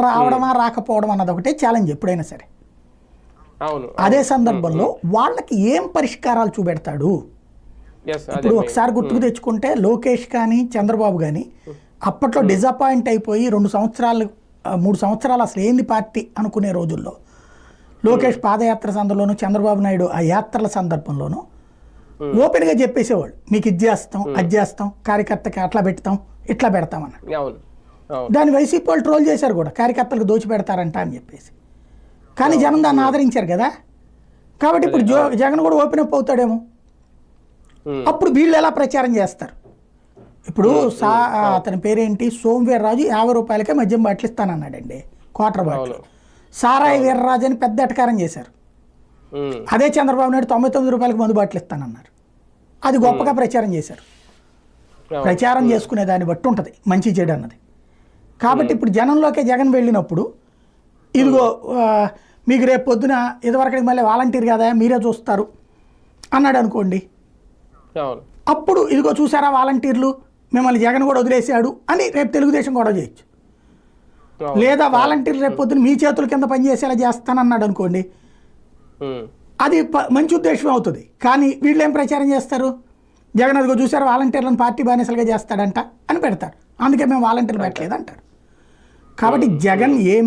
రావడమా రాకపోవడం అన్నది ఒకటే ఛాలెంజ్ ఎప్పుడైనా సరే. అవును అదే సందర్భంలో వాళ్ళకి ఏం పరిష్కారాలు చూపెడతాడు. ఇప్పుడు ఒకసారి గుర్తుకు తెచ్చుకుంటే లోకేష్ కానీ చంద్రబాబు కానీ అప్పట్లో డిసప్పాయింట్ అయిపోయి 2 సంవత్సరాలు 3 సంవత్సరాలు అసలు ఏంది పార్టీ అనుకునే రోజుల్లో లోకేష్ పాదయాత్ర సందర్భంలోనూ చంద్రబాబు నాయుడు ఆ యాత్రల సందర్భంలోనూ ఓపెన్గా చెప్పేసేవాళ్ళు, మీకు ఇది చేస్తాం అది చేస్తాం, కార్యకర్తకి అట్లా పెడతాం ఇట్లా పెడతామని. దాన్ని వైసీపీ వాళ్ళు ట్రోల్ చేశారు కూడా, కార్యకర్తలకు దోచి పెడతారంట అని చెప్పేసి. కానీ జనం దాన్ని ఆదరించారు కదా. కాబట్టి ఇప్పుడు జగన్ కూడా ఓపెన్ అప్ అవుతాడేమో. అప్పుడు వీళ్ళు ఎలా ప్రచారం చేస్తారు. ఇప్పుడు అతని పేరేంటి, సోమవీర్రాజు 50 రూపాయలకే మద్యం బాటిల్ ఇస్తానన్నాడండి, క్వార్టర్ బాటిల్. సారాయి వీర్రాజు అని పెద్ద అటకారం చేశారు. అదే చంద్రబాబు నాయుడు 99 రూపాయలకి మందు బాటిల్ ఇస్తానన్నారు. అది గొప్పగా ప్రచారం చేశారు. ప్రచారం చేసుకునే దాన్ని బట్టి ఉంటుంది మంచి చెడు అన్నది. కాబట్టి ఇప్పుడు జనంలోకి జగన్ వెళ్ళినప్పుడు ఇదిగో మీకు రేపు పొద్దున ఇదివరకటికి మళ్ళీ వాలంటీర్ కదా మీరే చూస్తారు అన్నాడు అనుకోండి, అప్పుడు ఇదిగో చూసారా వాలంటీర్లు మిమ్మల్ని జగన్ కూడా వదిలేసాడు అని రేపు తెలుగుదేశం గొడవ చేయొచ్చు. లేదా వాలంటీర్లు రేపు పొద్దున మీ చేతుల కింద పనిచేసేలా చేస్తానన్నాడు అనుకోండి, అది మంచి ఉద్దేశం అవుతుంది. కానీ వీళ్ళు ఏం ప్రచారం చేస్తారు, జగన్ అదిగో చూసారు వాలంటీర్లను పార్టీ బానిసలుగా చేస్తాడంట అని పెడతారు. అందుకే మేము వాలంటీర్లు పెట్టలేదు అంటారు. కాబట్టి జగన్ ఏం